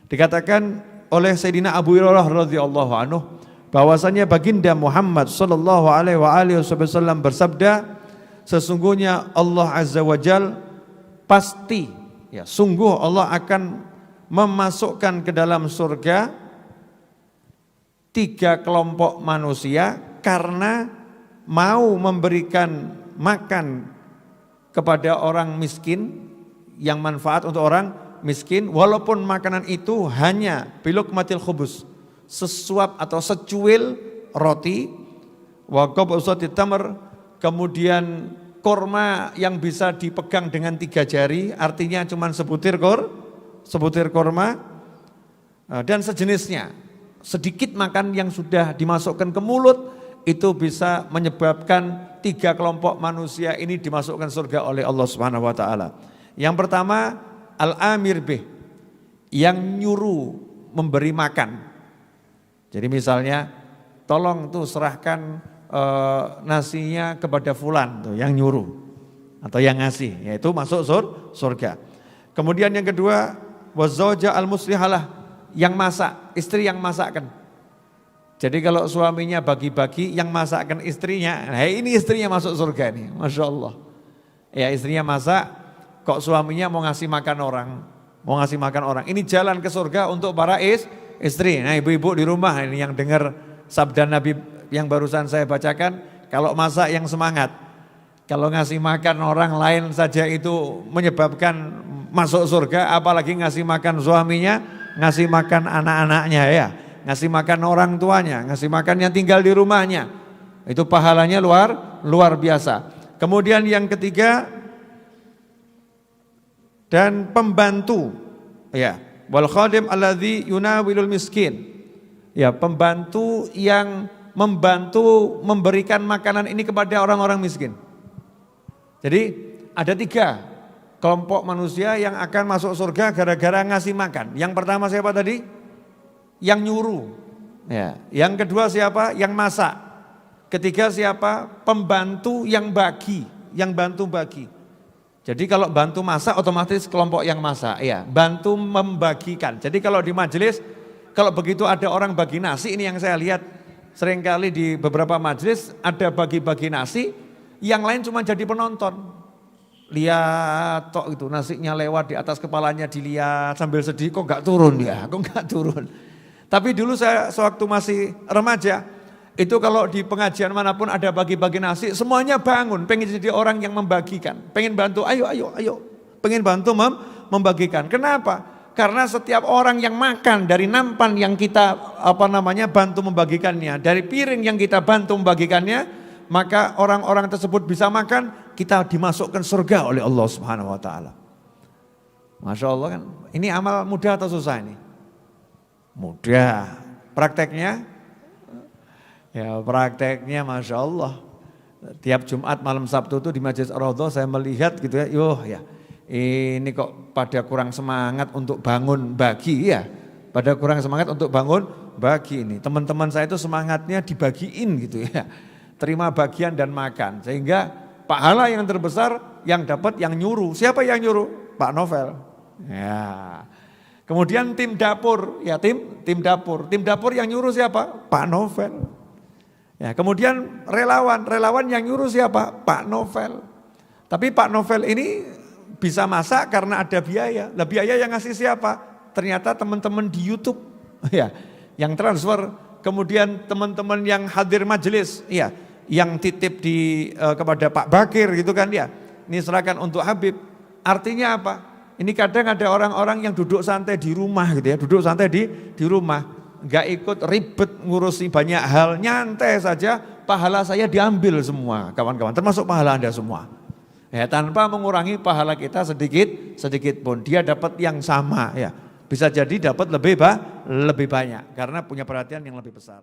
Dikatakan oleh Sayyidina Abu Hurairah radhiyallahu anhu bahwasanya baginda Muhammad sallallahu alaihi wasallam bersabda, sesungguhnya Allah Azza wa Jal pasti, ya, sungguh Allah akan memasukkan ke dalam surga 3 kelompok manusia karena mau memberikan makan kepada orang miskin, yang manfaat untuk orang miskin, walaupun makanan itu hanya bilukmatil khubus, sesuap atau secuil roti, wa qabsatit tamr, kemudian korma yang bisa dipegang dengan 3 jari, artinya cuma sebutir korma dan sejenisnya. Sedikit makan yang sudah dimasukkan ke mulut itu bisa menyebabkan 3 kelompok manusia ini dimasukkan surga oleh Allah Subhanahu wa taala. Yang pertama, al-amir bih, yang nyuruh memberi makan. Jadi misalnya, tolong tuh serahkan nasinya kepada fulan tuh, yang nyuruh atau yang ngasih, yaitu masuk surga. Kemudian yang kedua, wazauja al-muslihalah, yang masak, istri yang masakkan. Jadi kalau suaminya bagi-bagi, yang masakkan istrinya, nah ini istrinya masuk surga nih, Masya Allah. Ya, istrinya masak, kok suaminya mau ngasih makan orang, ini jalan ke surga untuk para istri. Nah ibu-ibu di rumah ini yang dengar sabda Nabi yang barusan saya bacakan, kalau masak yang semangat, kalau ngasih makan orang lain saja itu menyebabkan masuk surga, apalagi ngasih makan suaminya, ngasih makan anak-anaknya, ya, ngasih makan orang tuanya, ngasih makan yang tinggal di rumahnya, itu pahalanya luar biasa. Kemudian yang ketiga, dan pembantu, ya, wal khadim alladzi yunawilul miskin, ya, pembantu yang membantu memberikan makanan ini kepada orang-orang miskin. Jadi ada 3 kelompok manusia yang akan masuk surga gara-gara ngasih makan. Yang pertama siapa tadi? Yang nyuruh. Ya. Yang kedua siapa? Yang masak. Ketiga siapa? Pembantu yang bagi, yang bantu bagi. Jadi kalau bantu masak otomatis kelompok yang masak, ya, bantu membagikan. Jadi kalau di majelis, kalau begitu ada orang bagi nasi, ini yang saya lihat seringkali di beberapa majelis ada bagi-bagi nasi, yang lain cuma jadi penonton. Lihat tok itu nasinya lewat di atas kepalanya, dilihat sambil sedih, kok gak turun ya, kok gak turun. Tapi dulu saya sewaktu masih remaja, itu kalau di pengajian manapun ada bagi-bagi nasi, semuanya bangun, pengen jadi orang yang membagikan, pengen bantu, ayo, pengen bantu membagikan. Kenapa? Karena setiap orang yang makan dari nampan yang kita bantu membagikannya, dari piring yang kita bantu membagikannya, maka orang-orang tersebut bisa makan, kita dimasukkan surga oleh Allah Subhanahu wa taala. Masya Allah kan, ini amal mudah atau susah ini? Mudah. Prakteknya? Ya prakteknya Masya Allah. Tiap Jumat malam Sabtu itu di Masjid Ar-Raudhah saya melihat gitu ya, ini kok pada kurang semangat untuk bangun bagi ya. Pada kurang semangat untuk bangun bagi ini. Teman-teman saya itu semangatnya dibagiin gitu ya. Terima bagian dan makan. Sehingga pahala yang terbesar yang dapat yang nyuruh. Siapa yang nyuruh? Pak Novel. Ya. Kemudian tim dapur, ya tim dapur. Tim dapur yang nyuruh siapa? Pak Novel. Ya, kemudian relawan yang nyuruh siapa? Pak Novel. Tapi Pak Novel ini bisa masak karena ada biaya. Lah biaya yang ngasih siapa? Ternyata teman-teman di YouTube, ya, yang transfer. Kemudian teman-teman yang hadir majelis, ya, yang titip kepada Pak Bakir gitu kan ya. Ini serahkan untuk Habib. Artinya apa? Ini kadang ada orang-orang yang duduk santai di rumah gitu ya, duduk santai di rumah, nggak ikut ribet ngurusi banyak hal, nyantai saja, pahala saya diambil semua kawan-kawan, termasuk pahala Anda semua. Ya, tanpa mengurangi pahala kita sedikit pun, dia dapat yang sama ya. Bisa jadi dapat lebih banyak karena punya perhatian yang lebih besar.